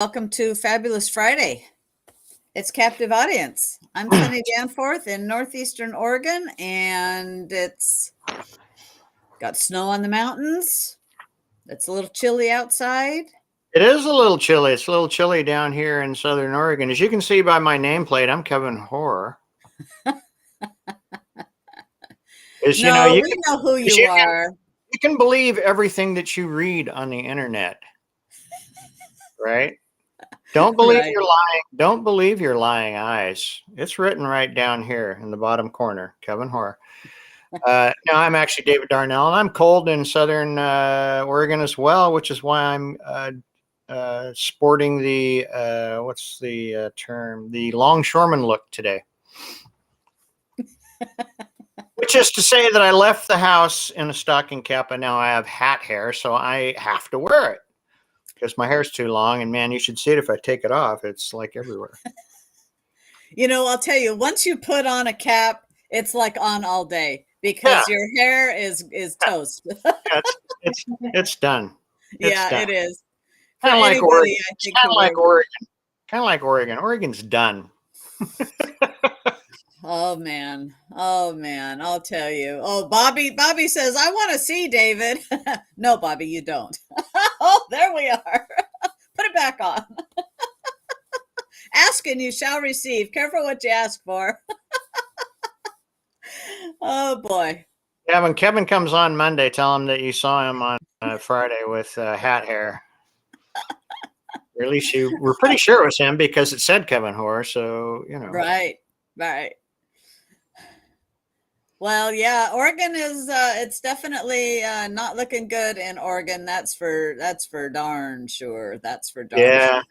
Welcome to Fabulous Friday. It's Captive Audience. I'm Sunny Danforth in Northeastern Oregon, and it's got snow on the mountains. It's a little chilly outside. It is a little chilly. It's a little chilly down here in Southern Oregon. As you can see by my nameplate, I'm Kevin Hoare. No, we know who you are. You can believe everything that you read on the internet, right? Don't believe Right. your lying. Don't believe your lying eyes. It's written right down here in the bottom corner, Kevin Hoare. No, I'm actually David Darnell, and I'm cold in Southern Oregon as well, which is why I'm sporting the what's the term? The longshoreman look today. Which is to say that I left the house in a stocking cap, and now I have hat hair, so I have to wear it because my hair's too long. And man, you should see it if I take it off. It's like everywhere. I'll tell you, once you put on a cap, it's like on all day because your hair is toast. It's done. It's done. It is. Kind of like Oregon. Kind of like Oregon. Kind of like Oregon. Oregon's done. Oh man, I'll tell you. Oh, Bobby says, I want to see David. No, Bobby, you don't. Oh, there we are. Put it back on. Ask and you shall receive. Careful what you ask for. Oh boy. Yeah, when Kevin comes on Monday, tell him that you saw him on Friday with hat hair. Or at least you were pretty sure it was him because it said Kevin Hoare, so you know. Right. Well, yeah, Oregon is it's definitely not looking good in Oregon. That's for darn sure. That's for darn sure.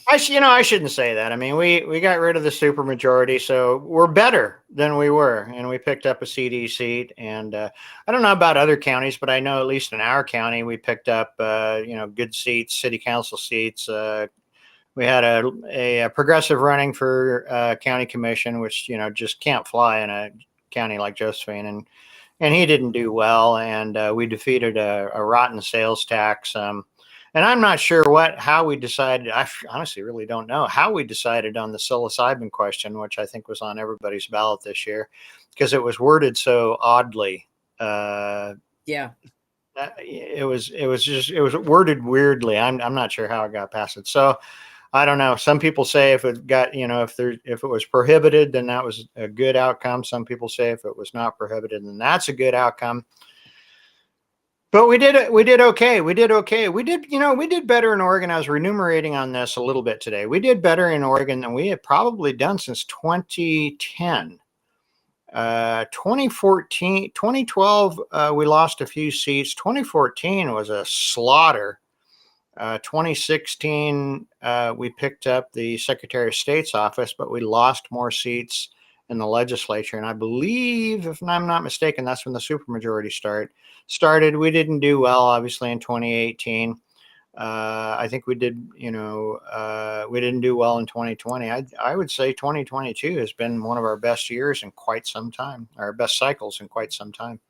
I shouldn't say that. I mean, we got rid of the supermajority, so we're better than we were, and we picked up a CD seat. And I don't know about other counties, but I know at least in our county, we picked up good seats, city council seats. We had a progressive running for county commission, which just can't fly in a county like Josephine, and he didn't do well. And we defeated a rotten sales tax. And I'm not sure how we decided. I honestly really don't know how we decided on the psilocybin question, which I think was on everybody's ballot this year, because it was worded so oddly. Yeah. It was worded weirdly. I'm not sure how it got past it. So I don't know. Some people say if it got, if it was prohibited, then that was a good outcome. Some people say if it was not prohibited, then that's a good outcome. But we did okay. We did better in Oregon. I was renumerating on this a little bit today. We did better in Oregon than we had probably done since 2010. 2014, 2012, we lost a few seats. 2014 was a slaughter. 2016, we picked up the Secretary of State's office, but we lost more seats in the legislature. And I believe, if I'm not mistaken, that's when the supermajority started. We didn't do well, obviously, in 2018. I think we did, we didn't do well in 2020. I would say 2022 has been one of our best years in quite some time, our best cycles in quite some time.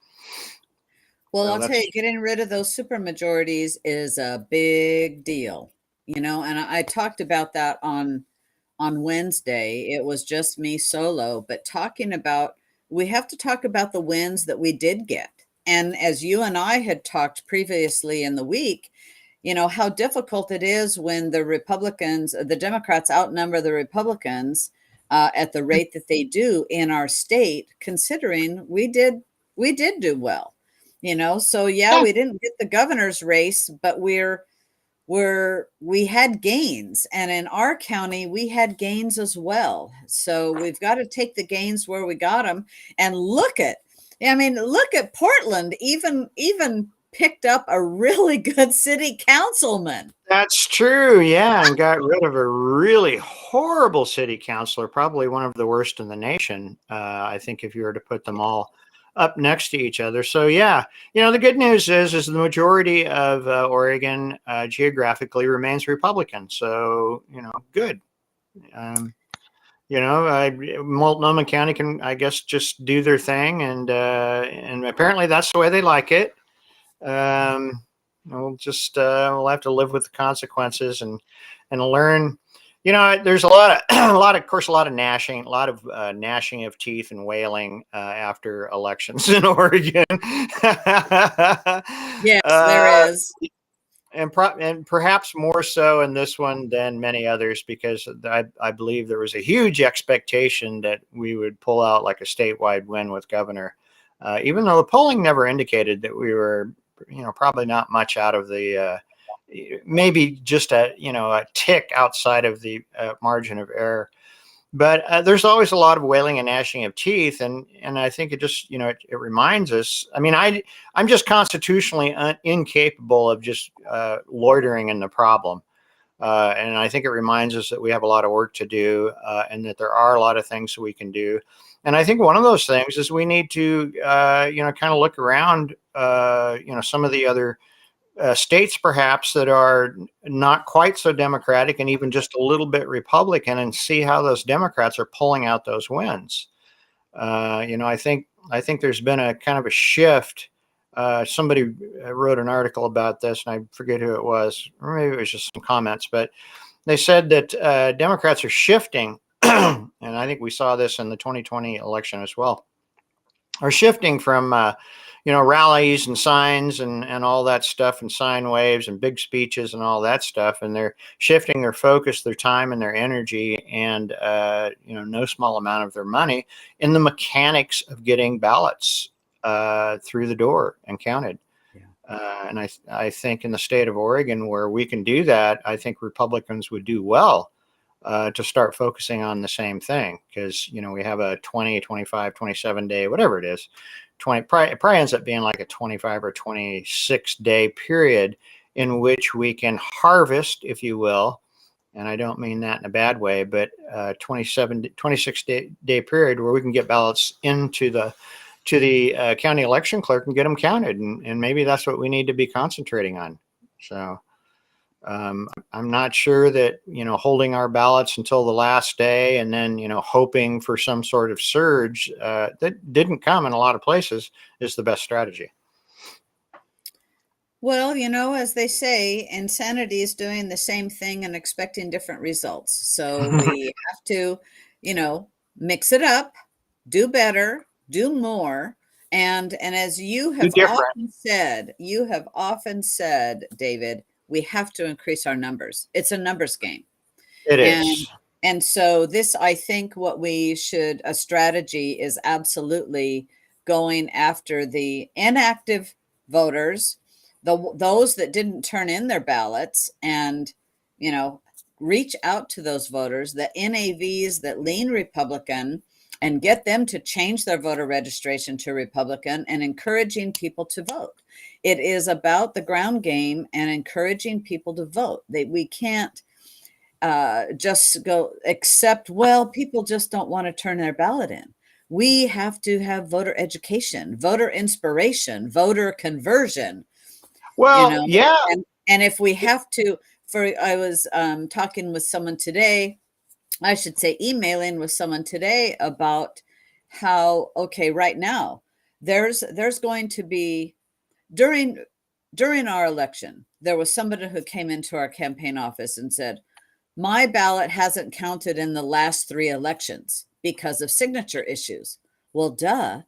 Well, I'll tell you, getting rid of those supermajorities is a big deal, and I talked about that on Wednesday. It was just me solo, but we have to talk about the wins that we did get. And as you and I had talked previously in the week, how difficult it is when the Democrats outnumber the Republicans at the rate that they do in our state, considering we did do well. So we didn't get the governor's race, but we had gains, and in our county we had gains as well. So we've got to take the gains where we got them. And look at Portland, even picked up a really good city councilman. That's true. Yeah. And got rid of a really horrible city councilor, probably one of the worst in the nation. I think if you were to put them all up next to each other. So yeah, the good news is the majority of Oregon geographically remains Republican. So, good. Multnomah County can, I guess, just do their thing. And apparently that's the way they like it. We'll have to live with the consequences. And and learn. There's a lot of a lot of gnashing of teeth and wailing after elections in Oregon. Yes, there is. And perhaps more so in this one than many others, because I believe there was a huge expectation that we would pull out like a statewide win with governor, even though the polling never indicated that we were, probably not much out of the, maybe just a tick outside of the margin of error. But there's always a lot of wailing and gnashing of teeth, and I think it just it reminds us. I mean, I'm just constitutionally incapable of just loitering in the problem, and I think it reminds us that we have a lot of work to do, and that there are a lot of things that we can do. And I think one of those things is we need to kind of look around some of the other states perhaps that are not quite so Democratic and even just a little bit Republican, and see how those Democrats are pulling out those wins. I think there's been a kind of a shift. Somebody wrote an article about this, and I forget who it was, or maybe it was just some comments, but they said that Democrats are shifting, and I think we saw this in the 2020 election as well, are shifting from rallies and signs and all that stuff, and sign waves and big speeches and all that stuff, and they're shifting their focus, their time, and their energy, and no small amount of their money in the mechanics of getting ballots through the door and counted. And I think in the state of Oregon, where we can do that, I think Republicans would do well to start focusing on the same thing, because we have a 20, 25, 27 day, whatever it is, it probably ends up being like a 25 or 26 day period in which we can harvest, if you will, and I don't mean that in a bad way, but 26 day period where we can get ballots into the county election clerk and get them counted, and maybe that's what we need to be concentrating on. So I'm not sure that holding our ballots until the last day and then hoping for some sort of surge that didn't come in a lot of places is the best strategy. Well, as they say, insanity is doing the same thing and expecting different results. So we have to, mix it up, do better, do more. And as you have often said, David, we have to increase our numbers. It's a numbers game. It is. And so this, I think a strategy is absolutely going after the inactive voters, those that didn't turn in their ballots, and, reach out to those voters, the NAVs that lean Republican, and get them to change their voter registration to Republican, and encouraging people to vote. It is about the ground game and encouraging people to vote. We can't just go accept, well, people just don't want to turn their ballot in. We have to have voter education, voter inspiration, voter conversion. Well, yeah. And if we have to, I was talking with someone today, I should say emailing with someone today, about how, okay, right now, there's going to be, during our election, there was somebody who came into our campaign office and said, my ballot hasn't counted in the last 3 elections because of signature issues. Well, duh.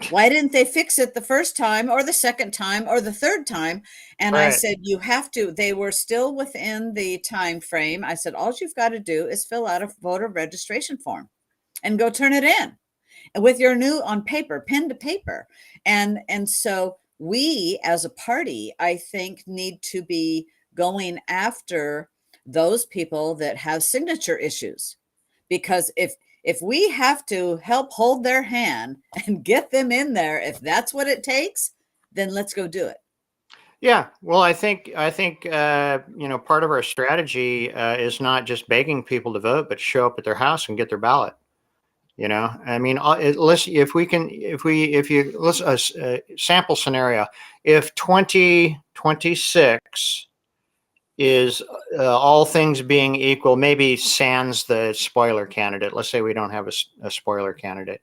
Why didn't they fix it the first time or the second time or the third time? And right. I said, you have to. They were still within the time frame. I said, all you've got to do is fill out a voter registration form and go turn it in, and with your new on paper, pen to paper. And so we as a party, I think, need to be going after those people that have signature issues, because if we have to help hold their hand and get them in there, if that's what it takes, then let's go do it. Yeah, well, I think part of our strategy is not just begging people to vote, but show up at their house and get their ballot. I mean, let's sample scenario. If 2026 is all things being equal, maybe sans the spoiler candidate. Let's say we don't have a spoiler candidate.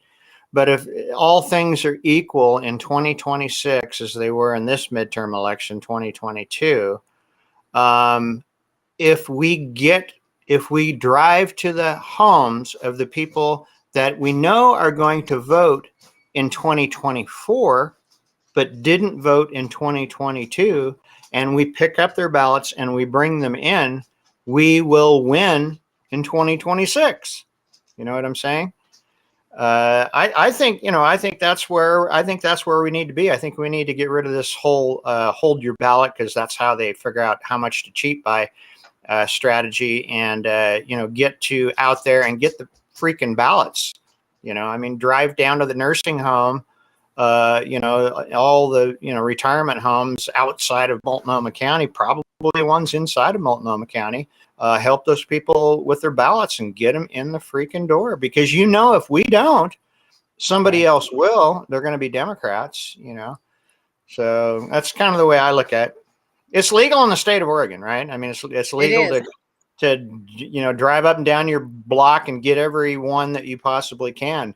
But if all things are equal in 2026 as they were in this midterm election, 2022, if we drive to the homes of the people that we know are going to vote in 2024, but didn't vote in 2022, and we pick up their ballots and we bring them in, we will win in 2026. You know what I'm saying? I think, I think that's where we need to be. I think we need to get rid of this whole hold your ballot, because that's how they figure out how much to cheat by strategy, and get to out there and get the freaking ballots. I mean, drive down to the nursing home, all the retirement homes outside of Multnomah County, probably ones inside of Multnomah County. Help those people with their ballots and get them in the freaking door, because if we don't, somebody else will. They're going to be Democrats. So that's kind of the way I look at it. It's legal in the state of Oregon, right? I mean, it's legal to drive up and down your block and get every one that you possibly can.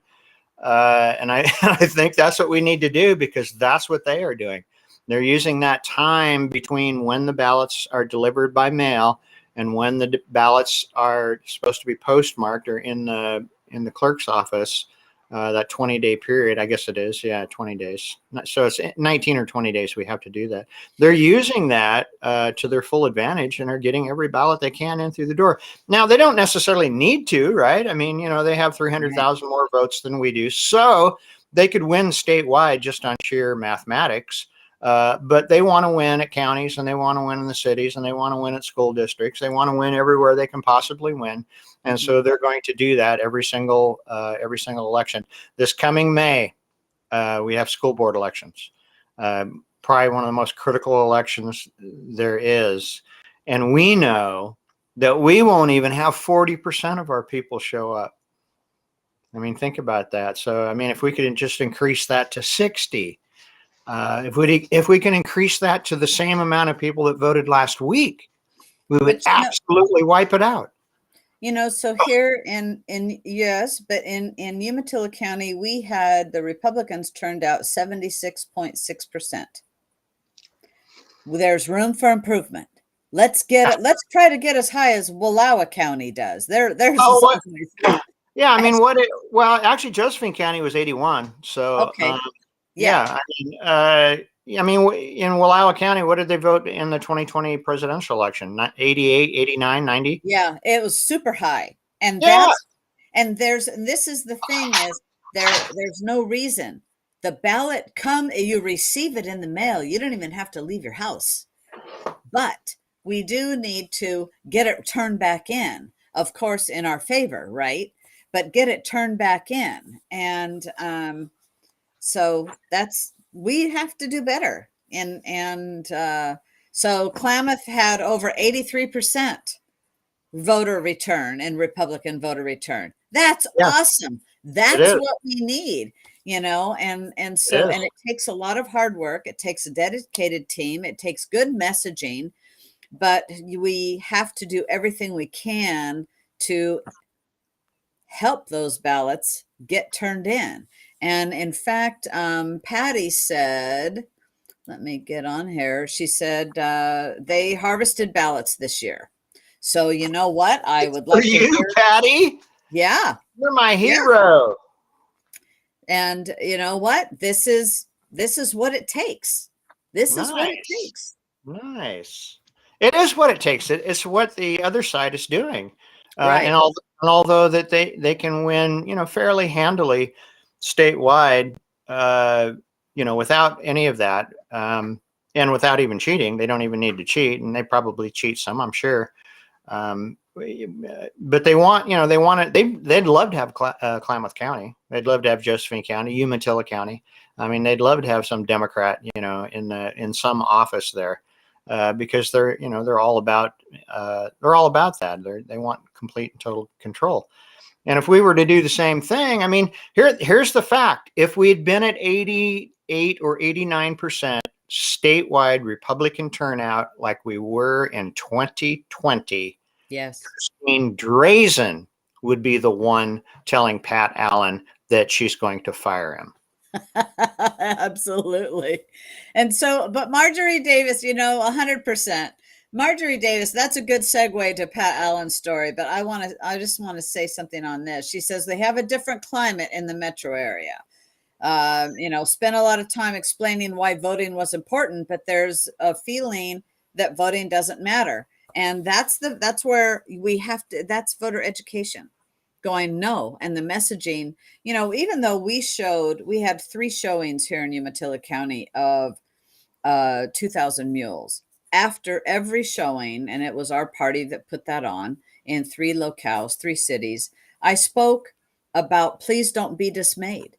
And I think that's what we need to do, because that's what they are doing. They're using that time between when the ballots are delivered by mail and when the ballots are supposed to be postmarked or in the clerk's office. That 20-day period, I guess it is. Yeah, 20 days. So it's 19 or 20 days we have to do that. They're using that to their full advantage and are getting every ballot they can in through the door. Now, they don't necessarily need to, right? I mean, they have 300,000 more votes than we do. So they could win statewide just on sheer mathematics. But they want to win at counties, and they want to win in the cities, and they want to win at school districts. They want to win everywhere they can possibly win. And so they're going to do that every single election. This coming May, we have school board elections. Probably one of the most critical elections there is. And we know that we won't even have 40% of our people show up. I mean, think about that. So, I mean, if we could just increase that to 60, if we can increase that to the same amount of people that voted last week, we would absolutely wipe it out. So here in Umatilla County, we had the Republicans turned out 76.6%. There's room for improvement. Let's try to get as high as Wallowa County does. Yeah, I mean, actually, Josephine County was 81. So, okay. Yeah. I mean, in Wallowa County, what did they vote in the 2020 presidential election? 88, 89, 90? Yeah, it was super high. And this is the thing is there's no reason. The ballot you receive it in the mail. You don't even have to leave your house. But we do need to get it turned back in, of course, in our favor, right? But get it turned back in. And so we have to do better. And so Klamath had over 83% voter return and Republican voter return. That's awesome. That's what we need, and it takes a lot of hard work. It takes a dedicated team. It takes good messaging, but we have to do everything we can to help those ballots get turned in. And in fact, Patty said, let me get on here. She said they harvested ballots this year. So you know what? I would like to hear, Patty. Yeah. You're my hero. And you know what? This is what it takes. This is what it takes. Nice. It is what it takes. It's what the other side is doing. Right. And although that they can win, fairly handily statewide, without any of that, and without even cheating. They don't even need to cheat, and they probably cheat some, I'm sure. But they'd love to have Klamath County. They'd love to have Josephine County, Umatilla County. I mean, they'd love to have some Democrat, in some office there, because they're all about that. They want complete and total control. And if we were to do the same thing, I mean, here's the fact: if we'd been at 88 or 89% statewide Republican turnout like we were in 2020, yes, Christine Drazen would be the one telling Pat Allen that she's going to fire him. Absolutely. And so, but Marjorie Davis, 100%. Marjorie Davis, that's a good segue to Pat Allen's story, but I just want to say something on this. She says they have a different climate in the metro area. Spent a lot of time explaining why voting was important, but there's a feeling that voting doesn't matter. And that's where we have to, that's voter education going no. And the messaging, even though we had 3 showings here in Umatilla County of 2,000 Mules. After every showing, and it was our party that put that on in 3 locales, 3 cities, I spoke about please don't be dismayed.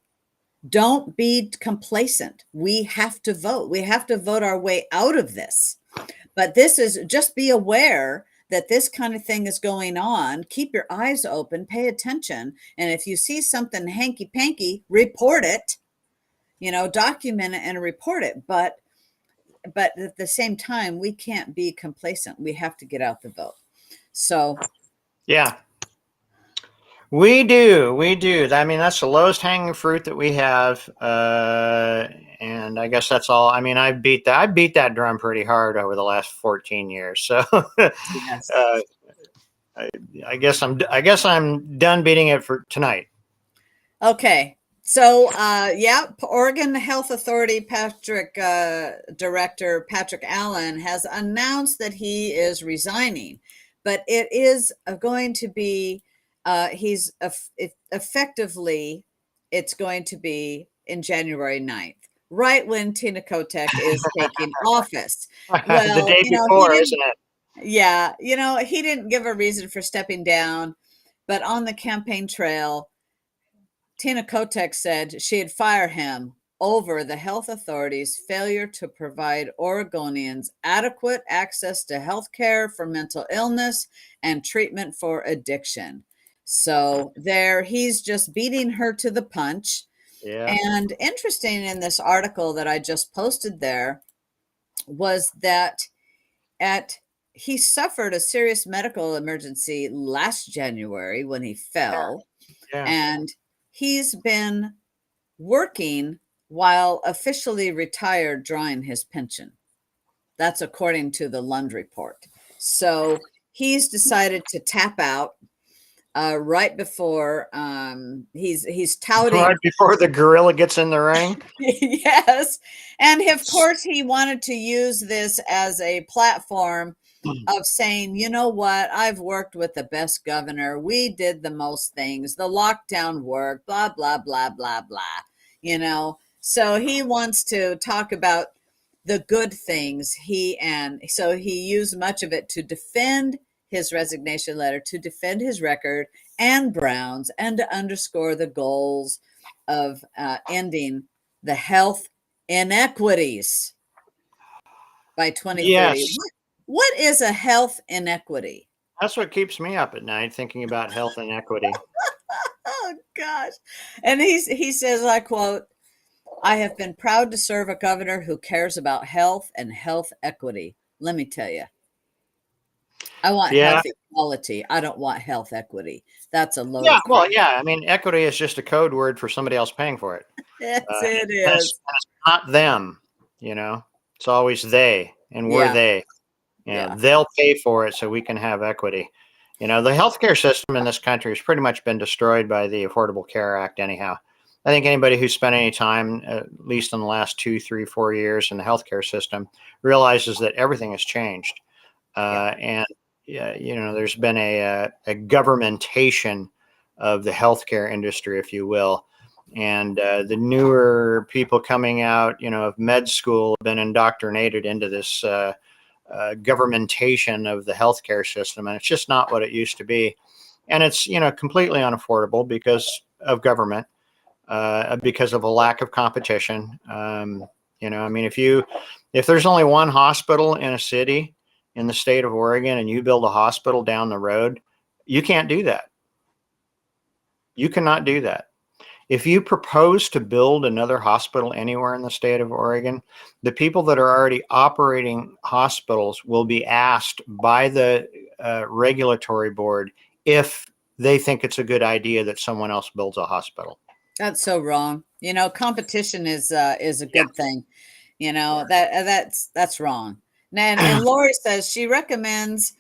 Don't be complacent. We have to vote. We have to vote our way out of this. But this is just be aware that this kind of thing is going on. Keep your eyes open, pay attention. And if you see something hanky panky, report it, document it and report it. But at the same time, we can't be complacent. We have to get out the vote. So, yeah, we do. I mean, that's the lowest hanging fruit that we have, and I guess that's all. I mean, I beat that drum pretty hard over the last 14 years. So, yes. I guess I'm done beating it for tonight. Okay. So, Oregon Health Authority Director Patrick Allen has announced that he is resigning, but it is going to be, effectively, it's going to be in January 9th, right when Tina Kotek is taking office. Well, the day before, isn't it? Yeah, he didn't give a reason for stepping down, but on the campaign trail, Tina Kotek said she'd fire him over the health authorities' failure to provide Oregonians adequate access to health care for mental illness and treatment for addiction. So he's just beating her to the punch. Yeah. And interesting in this article that I just posted there was that he suffered a serious medical emergency last January when he fell. Yeah. And he's been working while officially retired, drawing his pension. That's according to the Lund report. So he's decided to tap out right before he's touting right before the gorilla gets in the ring. Yes, and of course he wanted to use this as a platform of saying, you know what, I've worked with the best governor. We did the most things. The lockdown worked, blah, blah, blah, blah, blah. So he wants to talk about the good things. So he used much of it to defend his resignation letter, to defend his record and Brown's, and to underscore the goals of ending the health inequities by 2030. Yes. What is a health inequity? That's what keeps me up at night, thinking about health inequity. Oh gosh. And he says, I quote, I have been proud to serve a governor who cares about health and health equity. Let me tell you, I want health equality. I don't want health equity. That's a load. Yeah, well, yeah. I mean, equity is just a code word for somebody else paying for it. Yes, it is. It's not them, It's always they, and we're they. They'll pay for it so we can have equity. The healthcare system in this country has pretty much been destroyed by the Affordable Care Act anyhow. I think anybody who's spent any time, at least in the last 2, 3, 4 years in the healthcare system, realizes that everything has changed. And there's been a governmentation of the healthcare industry, if you will. And the newer people coming out, of med school have been indoctrinated into this governmentation of the healthcare system. And it's just not what it used to be. And it's, completely unaffordable because of government, because of a lack of competition. I mean, if there's only one hospital in a city in the state of Oregon and you build a hospital down the road, you can't do that. You cannot do that. If you propose to build another hospital anywhere in the state of Oregon, the people that are already operating hospitals will be asked by the regulatory board if they think it's a good idea that someone else builds a hospital. That's so wrong. Competition is a good thing. That's wrong. And Lori says she recommends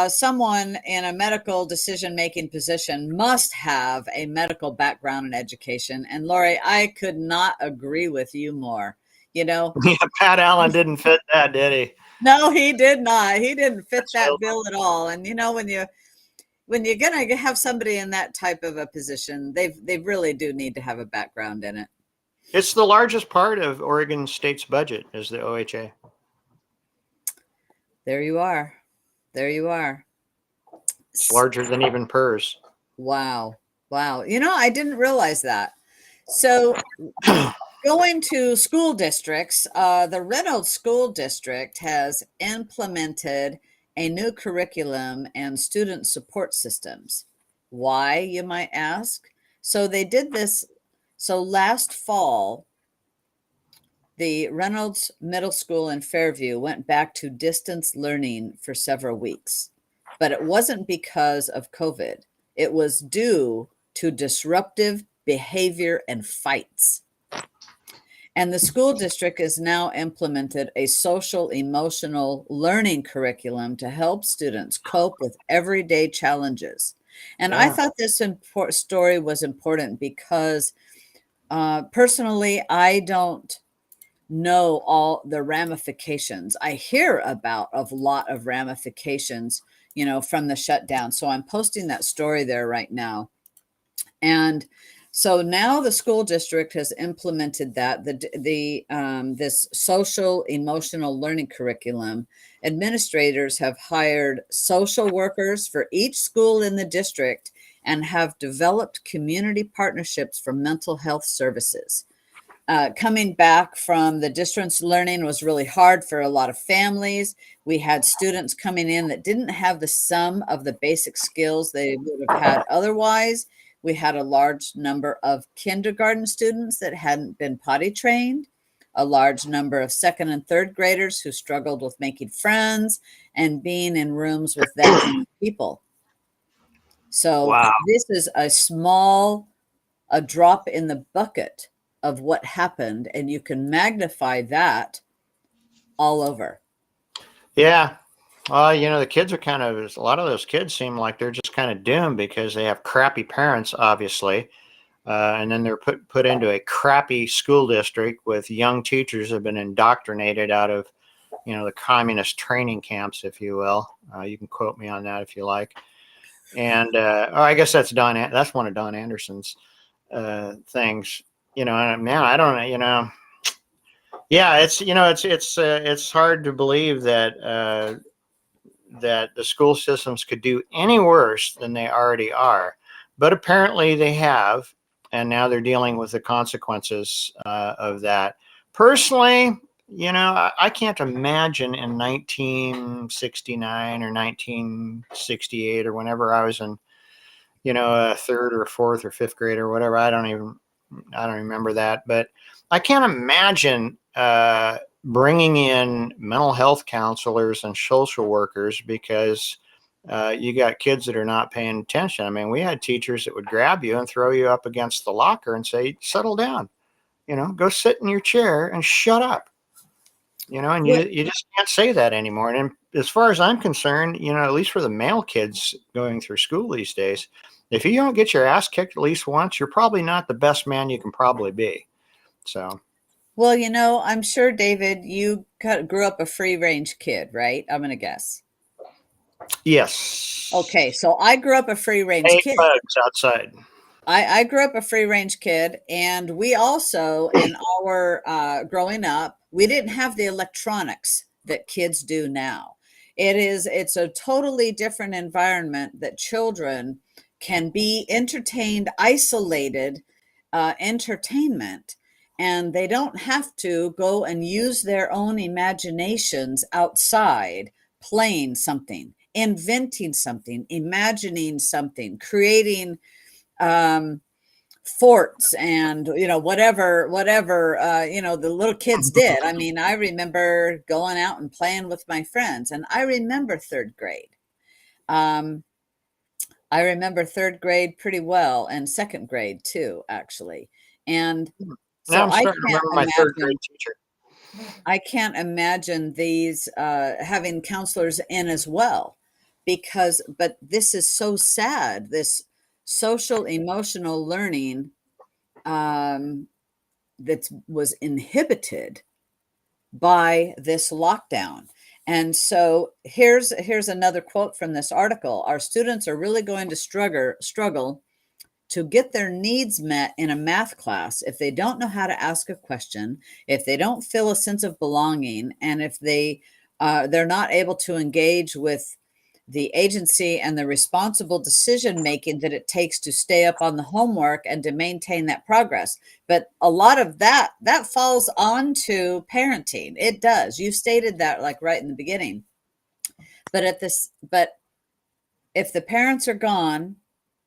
someone in a medical decision-making position must have a medical background and education. And Lori, I could not agree with you more. You know, Yeah, Pat Allen didn't fit that, did he? no, he did not. He didn't fit that So bill at all. And you know, when you're gonna have somebody in that type of a position, they really do need to have a background in it. it's the largest part of Oregon State's budget is the OHA. There you are. There you are. It's larger than even PERS. Wow. Wow. You know, I didn't realize that. So going to school districts, the Reynolds School District has implemented a new curriculum and student support systems. Why, you might ask? So they did this. So last fall, the Reynolds Middle School in Fairview went back to distance learning for several weeks, but it wasn't because of COVID. It was due to disruptive behavior and fights. And the school district has now implemented a social emotional learning curriculum to help students cope with everyday challenges. And I Yeah. thought this story was important because personally, I don't know all the ramifications. I hear about a lot of ramifications, you know, from the shutdown. So I'm posting that story there right now. And so now the school district has implemented that this social emotional learning curriculum. Administrators have hired social workers for each school in the district and have developed community partnerships for mental health services. Coming back from the distance learning was really hard for a lot of families. We had students coming in that didn't have the sum of the basic skills they would have had otherwise. We had a large number of kindergarten students that hadn't been potty trained, a large number of second and third graders who struggled with making friends and being in rooms with that many people. So Wow. this is a drop in the bucket of what happened, and you can magnify that all over. Yeah. Well, you know, the kids are kind of, a lot of those kids seem like they're just kind of doomed because they have crappy parents, obviously. And then they're put into a crappy school district with young teachers who have been indoctrinated out of, you know, the communist training camps, if you will. You can quote me on that if you like. And I guess that's that's one of Don Anderson's things. You know, and man, I don't know. You know, yeah, it's, you know, it's hard to believe that that the school systems could do any worse than they already are, but apparently they have, and now they're dealing with the consequences of that. Personally, you know, I can't imagine in 1969 or 1968 or whenever I was in, you know, a third or fourth or fifth grade or whatever. I don't remember that, but I can't imagine bringing in mental health counselors and social workers because you got kids that are not paying attention. I mean, we had teachers that would grab you and throw you up against the locker and say, settle down, you know, go sit in your chair and shut up, you know, and you just can't say that anymore. And as far as I'm concerned, you know, at least for the male kids going through school these days, if you don't get your ass kicked at least once, you're probably not the best man you can probably be. So, Well, you know, I'm sure, David, you grew up a free range kid, right? I'm going to guess. yes. Okay, so I grew up a free range Eight kid. bugs outside. I grew up a free range kid, and we also, in our growing up, we didn't have the electronics that kids do now. It's a totally different environment that children can be entertained, isolated entertainment, and they don't have to go and use their own imaginations outside playing something, inventing something, imagining something, creating um, forts and you know whatever you know the little kids did. I mean, I remember going out and playing with my friends, and I remember third grade. Um, I remember third grade pretty well, and second grade too, actually. And Now so I'm I starting to can't remember my third grade imagine. teacher. I can't imagine these having counselors in as well, but this is so sad. This social emotional learning that was inhibited by this lockdown. And so here's another quote from this article. Our students are really going to struggle to get their needs met in a math class if they don't know how to ask a question, if they don't feel a sense of belonging, and if they're not able to engage with the agency and the responsible decision making that it takes to stay up on the homework and to maintain that progress. But a lot of that falls onto parenting. It does. You stated that like right in the beginning. But if the parents are gone,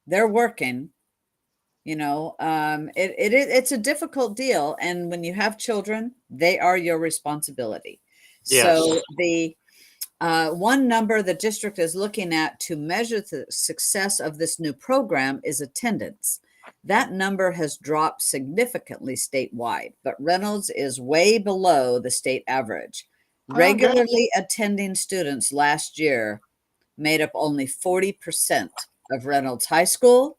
they're working, it's a difficult deal. And when you have children, they are your responsibility. Yes. So the one number the district is looking at to measure the success of this new program is attendance. That number has dropped significantly statewide, but Reynolds is way below the state average. Regularly attending students last year made up only 40% of Reynolds High School,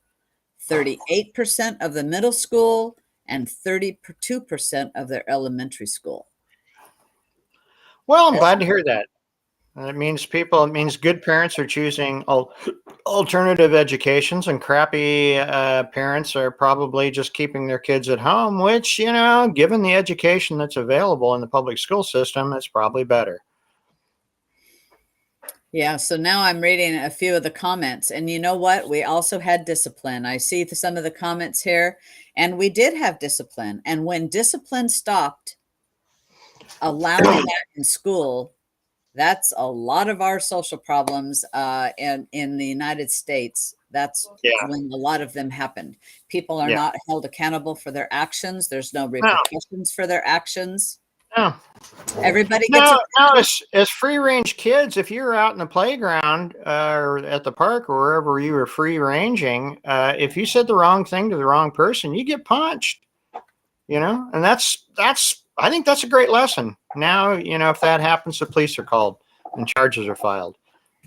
38% of the middle school, and 32% of their elementary school. Well, I'm glad to hear that. It means good parents are choosing alternative educations, and crappy parents are probably just keeping their kids at home, which, given the education that's available in the public school system, it's probably better. Yeah, so now I'm reading a few of the comments, and you know what? We also had discipline. I see some of the comments here, and we did have discipline. And when discipline stopped allowing that in school, that's a lot of our social problems in the United States. That's when a lot of them happened. People are not held accountable for their actions. There's no repercussions for their actions. No. Everybody gets as free range kids, if you're out in the playground or at the park or wherever you were free ranging, if you said the wrong thing to the wrong person, you get punched. And that's I think that's a great lesson. Now, if that happens, the police are called and charges are filed.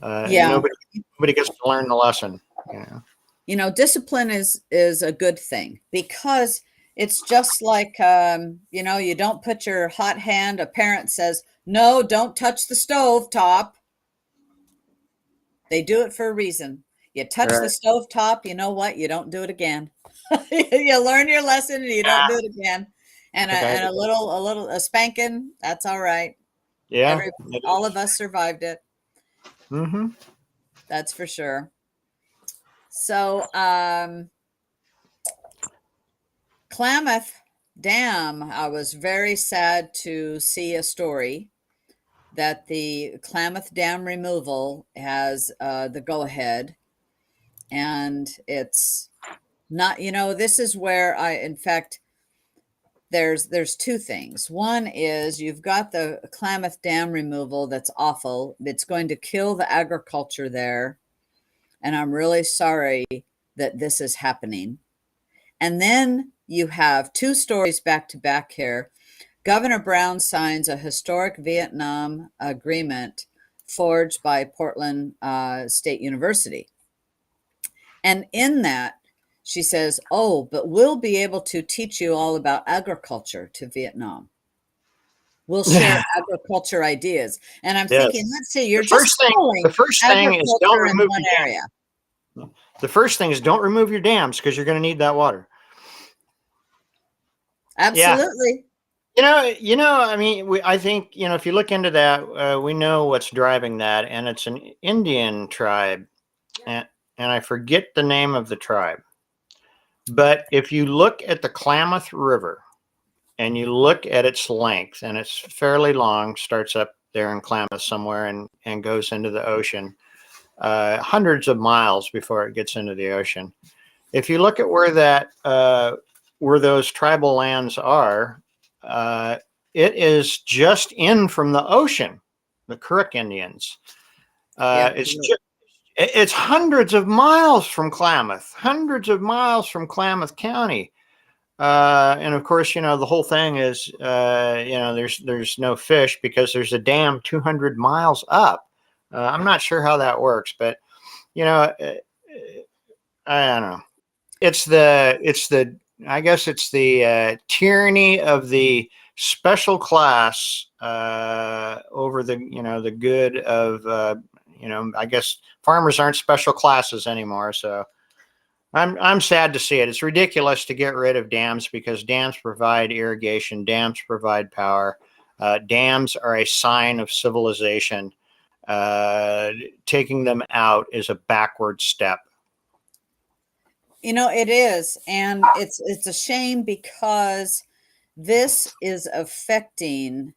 Nobody gets to learn the lesson. Discipline is a good thing, because it's just like, you don't put your hot hand. A parent says, no, don't touch the stove top. They do it for a reason. You touch the stove top, you know what? You don't do it again. You learn your lesson and you don't do it again. And a little spanking, that's all right. Yeah. All of us survived it. Mm-hmm. That's for sure. So, Klamath Dam, I was very sad to see a story that the Klamath Dam removal has the go-ahead, and it's not, this is where in fact, there's two things. One is you've got the Klamath Dam removal that's awful. It's going to kill the agriculture there, and I'm really sorry that this is happening. And then you have two stories back to back here. Governor Brown signs a historic Vietnam agreement forged by Portland State University. And in that, she says, but we'll be able to teach you all about agriculture to Vietnam. We'll share agriculture ideas. And I'm thinking, let's see, you're the first thing is don't remove one area. The first thing is don't remove your dams, because you're going to need that water. Absolutely. Yeah. I mean, I think, if you look into that, we know what's driving that, and it's an Indian tribe, and I forget the name of the tribe. But if you look at the Klamath River and you look at its length, and it's fairly long, starts up there in Klamath somewhere and goes into the ocean, hundreds of miles before it gets into the ocean. If you look at where those tribal lands are, it is just in from the ocean, the Crook Indians. It's hundreds of miles from Klamath County. And of course, the whole thing is, there's no fish because there's a dam 200 miles up. I'm not sure how that works, but you know, uh, I don't know. It's the I guess it's the tyranny of the special class over the good of I guess farmers aren't special classes anymore. So I'm sad to see it. It's ridiculous to get rid of dams because dams provide irrigation, dams provide power, dams are a sign of civilization. Uh, Taking them out is a backward step. It is, and it's a shame because this is affecting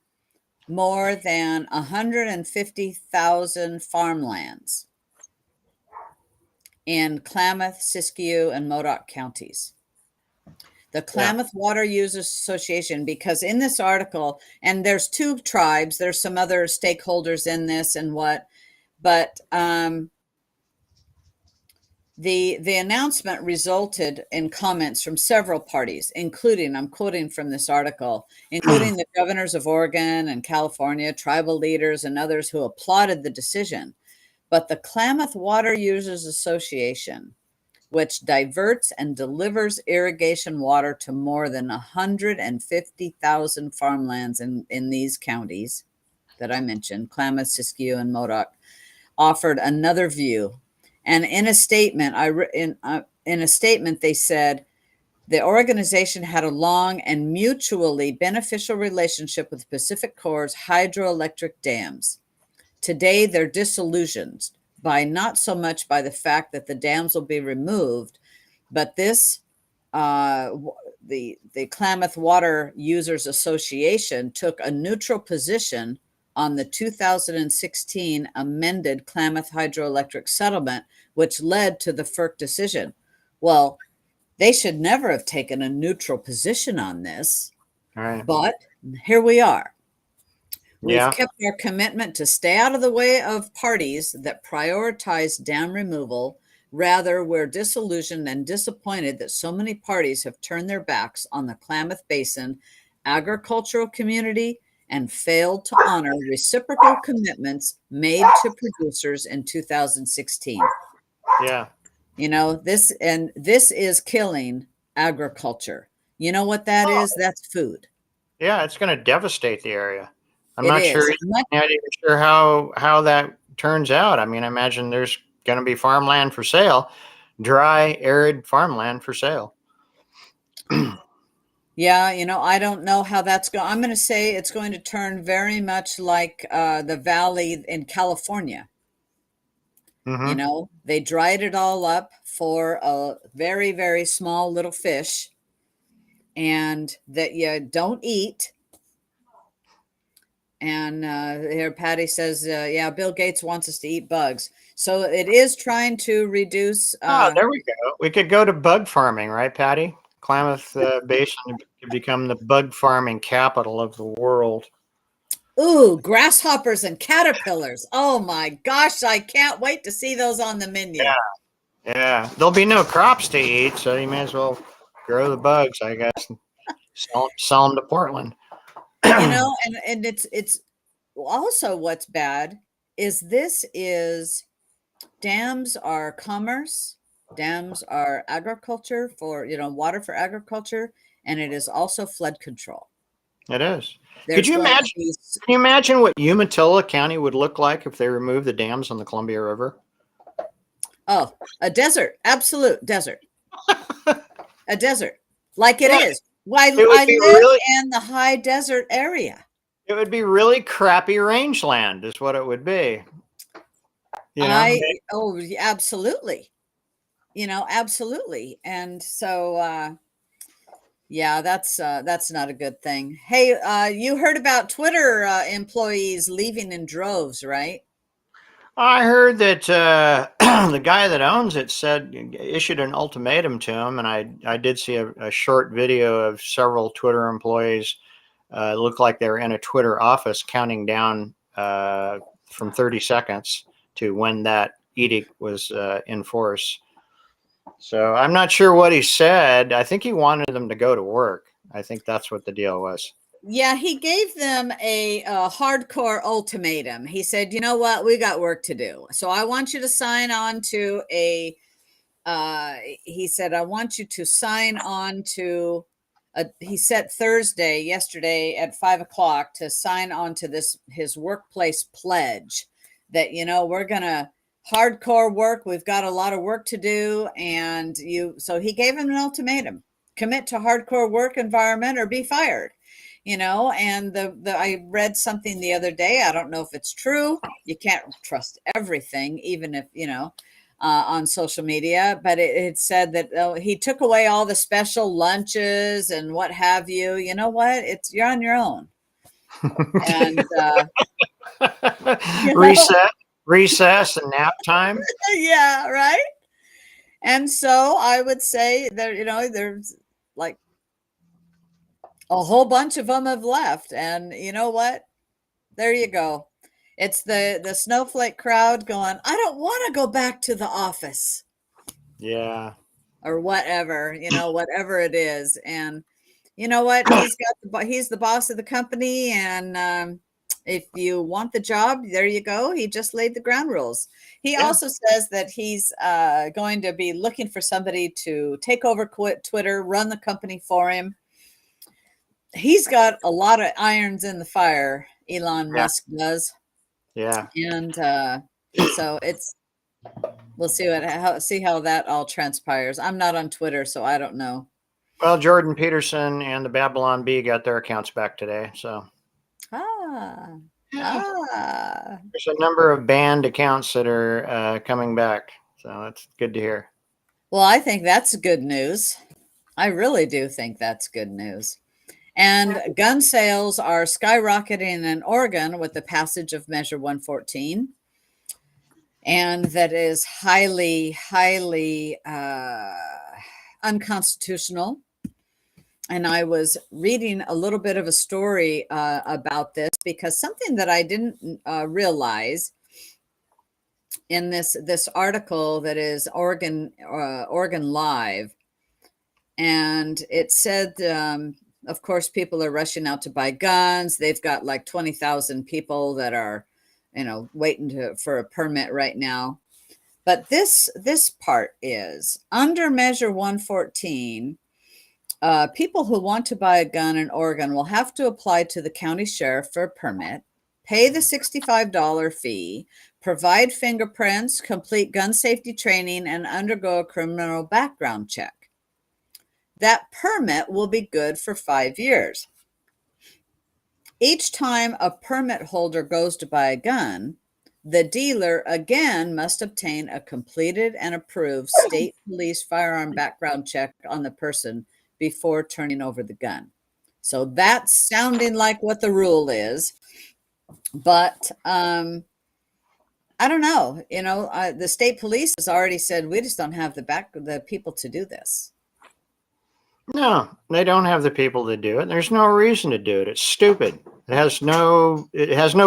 more than 150,000 farmlands in Klamath, Siskiyou, and Modoc counties. The Yeah. Klamath Water Users Association, because in this article, and there's two tribes, there's some other stakeholders in this and but the announcement resulted in comments from several parties, including, I'm quoting from this article, including the governors of Oregon and California, tribal leaders, and others who applauded the decision. But the Klamath Water Users Association, which diverts and delivers irrigation water to more than 150,000 farmlands in these counties that I mentioned, Klamath, Siskiyou, and Modoc, offered another view. And in a statement, in a statement, they said the organization had a long and mutually beneficial relationship with Pacific Corps' hydroelectric dams. Today, they're disillusioned by not so much by the fact that the dams will be removed, but the Klamath Water Users Association took a neutral position on the 2016 amended Klamath hydroelectric settlement, which led to the FERC decision. Well, they should never have taken a neutral position on this, All right. but here we are. We've Yeah. kept our commitment to stay out of the way of parties that prioritize dam removal. Rather, we're disillusioned and disappointed that so many parties have turned their backs on the Klamath Basin agricultural community and failed to honor reciprocal commitments made to producers in 2016. Yeah. This is killing agriculture. You know what that is? That's food. Yeah, it's going to devastate the area. I'm It not is. not even sure how that turns out. I mean, I imagine there's going to be farmland for sale, dry, arid farmland for sale. Yeah, I don't know how that's going. I'm going to say it's going to turn very much like the valley in California. Mm-hmm. They dried it all up for a very, very small little fish, and that you don't eat. And here Patty says, yeah, Bill Gates wants us to eat bugs. So it is trying to reduce. Oh, there we go. We could go to bug farming, right, Patty? Klamath Basin could become the bug farming capital of the world. Ooh, grasshoppers and caterpillars. Oh my gosh, I can't wait to see those on the menu. Yeah. Yeah. There'll be no crops to eat, so you may as well grow the bugs, I guess, and sell them to Portland. And it's also what's bad is dams are commerce, dams are agriculture for, water for agriculture, and it is also flood control. It is. There's Can you imagine what Umatilla County would look like if they removed the dams on the Columbia River? Oh, a desert, absolute desert. A desert, like it is. Why I live in the high desert area. It would be really crappy rangeland, is what it would be. Absolutely. Absolutely. And so, yeah, that's not a good thing. Hey, you heard about Twitter employees leaving in droves, right? I heard that the guy that owns it issued an ultimatum to him, and I did see a short video of several Twitter employees look like they were in a Twitter office counting down from 30 seconds to when that edict was in force. So I'm not sure what he said. I think he wanted them to go to work. I think that's what the deal was. Yeah, he gave them a hardcore ultimatum. He said, "You know what? We got work to do. So I want you to sign on to a." He said, "I want you to sign on to." He set Thursday, yesterday at 5 o'clock, to sign on to this his workplace pledge that we're gonna hardcore work. We've got a lot of work to do, and you. So he gave him an ultimatum: commit to hardcore work environment or be fired. And the I read something the other day. I don't know if it's true. You can't trust everything, even if on social media, but it said that he took away all the special lunches and what have you. You know what? You're on your own. And Recess and nap time. Yeah, right. And so I would say that there's like a whole bunch of them have left, and you know what? There you go. It's the snowflake crowd going, I don't want to go back to the office. Yeah. Or whatever, whatever it is. And you know what? He's the boss of the company. And if you want the job, there you go. He just laid the ground rules. He also says that he's going to be looking for somebody to take over Twitter, run the company for him. He's got a lot of irons in the fire, Elon Musk does. Yeah. And so we'll see how that all transpires. I'm not on Twitter, so I don't know. Well, Jordan Peterson and the Babylon Bee got their accounts back today. So there's a number of banned accounts that are coming back. So that's good to hear. Well, I think that's good news. I really do think that's good news. And gun sales are skyrocketing in Oregon with the passage of Measure 114. And that is highly, highly unconstitutional. And I was reading a little bit of a story about this, because something that I didn't realize in this article that is Oregon Live, and it said, of course, people are rushing out to buy guns. They've got like 20,000 people that are waiting for a permit right now. But this part is under Measure 114. People who want to buy a gun in Oregon will have to apply to the county sheriff for a permit, pay the $65 fee, provide fingerprints, complete gun safety training, and undergo a criminal background check. That permit will be good for 5 years. Each time a permit holder goes to buy a gun, the dealer again must obtain a completed and approved state police firearm background check on the person before turning over the gun. So that's sounding like what the rule is. But I don't know. The state police has already said, we just don't have the people to do this. No, they don't have the people to do it. There's no reason to do it. It's stupid. It has no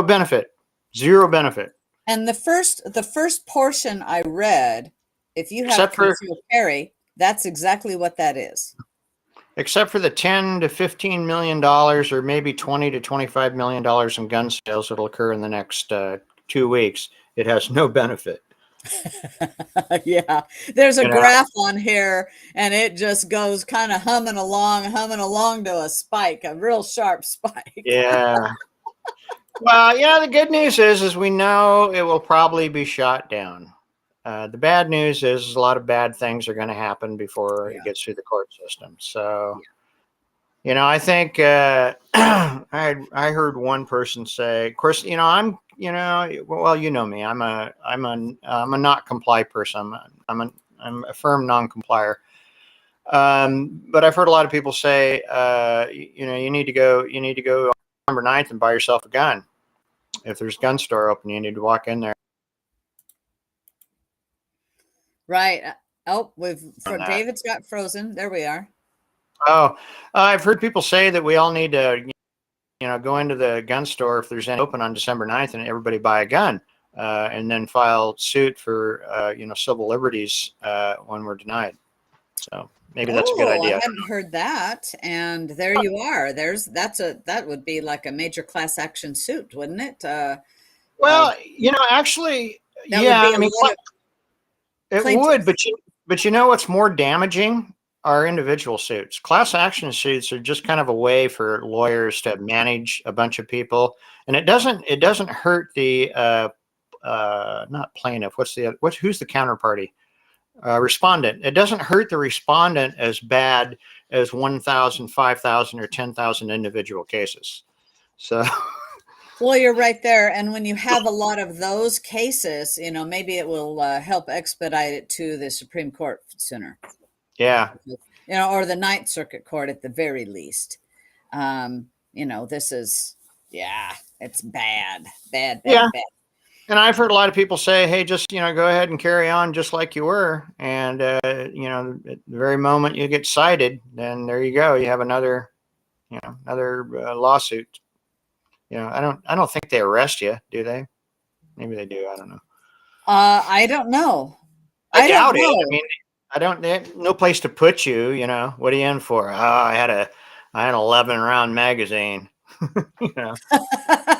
benefit. Zero benefit. And the first portion I read, if you have concealed carry, that's exactly what that is. Except for the $10 to $15 million, or maybe $20 to $25 million in gun sales that'll occur in the next 2 weeks, it has no benefit. Yeah, there's a graph on here, and it just goes kind of humming along to a spike, a real sharp spike. Yeah. Well, the good news is we know it will probably be shot down. The bad news is a lot of bad things are going to happen before it gets through the court system. So, I think I heard one person say, of course, I'm, well, you know me, I'm a not comply person. I'm a firm non-complier. But I've heard a lot of people say, you need to go on November 9th and buy yourself a gun. If there's a gun store open, you need to walk in there. Right. Oh, David's got frozen. There we are. Oh, I've heard people say that we all need to, go into the gun store if there's any open on December 9th, and everybody buy a gun, and then file suit for, civil liberties when we're denied. So maybe that's a good Oh, I idea. hadn't heard that. And there you are. That would be like a major class action suit, wouldn't it? Uh, Well, actually, that would yeah. be I a mean, lot of it would, plaintiffs. but you know what's more damaging are individual suits. Class action suits are just kind of a way for lawyers to manage a bunch of people, and it doesn't hurt the not plaintiff. Who's the counterparty? Respondent. It doesn't hurt the respondent as bad as 1,000, 5,000, or 10,000 individual cases. So Well, you're right there. And when you have a lot of those cases, maybe it will help expedite it to the Supreme Court sooner, yeah, or the Ninth Circuit Court at the very least. This is, yeah, it's bad, bad, yeah. bad, bad. And I've heard a lot of people say, "Hey, just go ahead and carry on just like you were." And at the very moment you get cited, then there you go. You have another lawsuit. I don't think they arrest you, do they? Maybe they do. I don't know. I don't know. I I don't doubt it. I know. mean, I don't. They have no place to put you. What are you in for? Oh, I had an 11-round magazine. you know.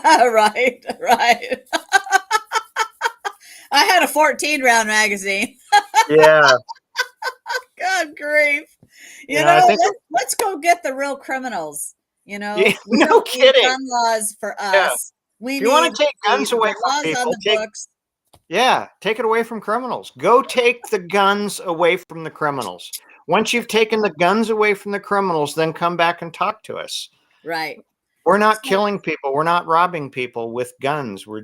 Right, right. I had a 14-round magazine. Yeah. God grief. I think. Let's go get the real criminals. Yeah, We no don't need kidding. gun laws for Yeah. us. We If you want need to take guns away the from laws on people, the books. Yeah, take it away from criminals. Go take the guns away from the criminals. Once you've taken the guns away from the criminals, then come back and talk to us. Right. We're not So, killing people. We're not robbing people with guns. We're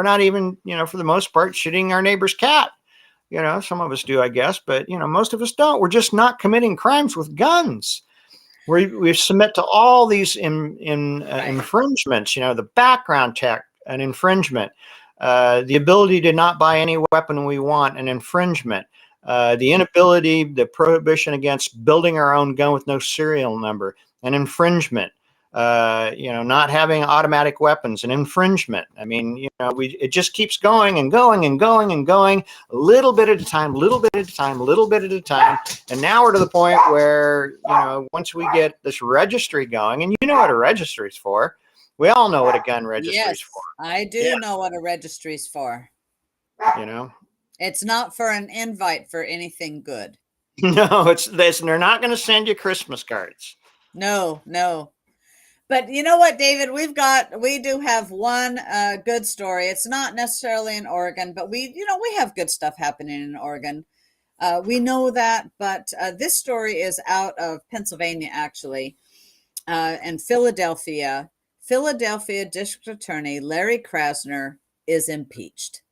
not even, for the most part, shooting our neighbor's cat. Some of us do, I guess, but, most of us don't. We're just not committing crimes with guns. We submit to all these right. infringements, the background check, an infringement, the ability to not buy any weapon we want, an infringement, the prohibition against building our own gun with no serial number, an infringement, not having automatic weapons, an infringement. I mean, it just keeps going and going and going and going, a little bit at a time, little bit at a time, little bit at a time. And now we're to the point where, once we get this registry going, and you know what a registry is for, we all know what a gun registry is Yes, for. I do know what a registry is for. You know? It's not for an invite for anything good. No, it's this. They're not going to send you Christmas cards. No, no. But you know what, David? We do have one good story. It's not necessarily in Oregon, but we have good stuff happening in Oregon. We know that, but this story is out of Pennsylvania, actually, and Philadelphia. Philadelphia District Attorney Larry Krasner is impeached.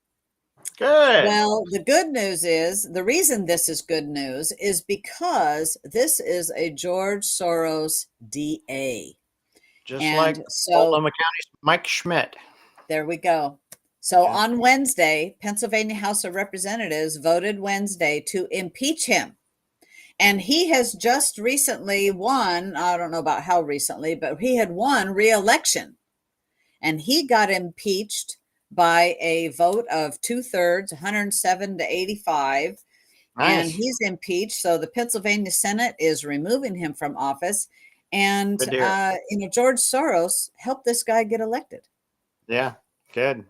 Good. Well, the reason this is good news is because this is a George Soros DA. Just like And so Multnomah County's Mike Schmidt. there we go. So Yeah. on Wednesday, Pennsylvania House of Representatives voted Wednesday to impeach him. And he has just recently won, I don't know about how recently, but he had won re-election. And he got impeached by a vote of 2/3, 107 to 85. And Nice. he's impeached. So the Pennsylvania Senate is removing him from office. And, Good deal. George Soros helped this guy get elected. Yeah. Good.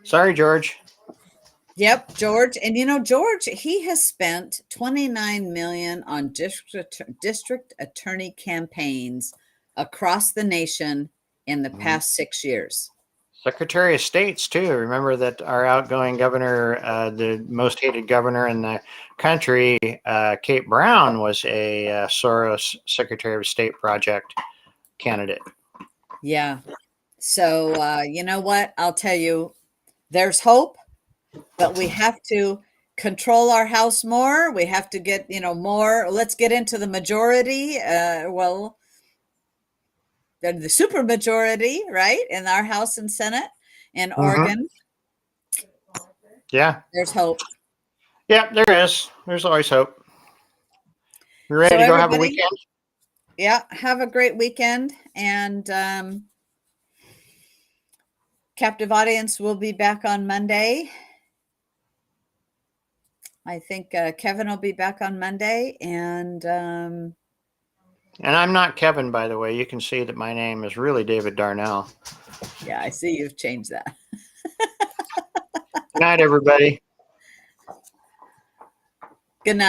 Sorry, George. Yep, George. And George, he has spent 29 million on district attorney campaigns across the nation in the past 6 years. Secretary of State's too. Remember that our outgoing governor, the most hated governor in the country, Kate Brown, was a Soros Secretary of State project candidate. Yeah. So, you know what? I'll tell you, there's hope, but we have to control our house more. We have to get, more. Let's get into the majority. The super majority, right? In our House and Senate in Oregon. Yeah. There's hope. Yeah, there is. There's always hope. You ready to go have a weekend? Yeah, have a great weekend. And Captive Audience will be back on Monday. I think Kevin will be back on Monday, and And I'm not Kevin, by the way. You can see that my name is really David Darnell. yeah, I see you've changed that. Good night, everybody.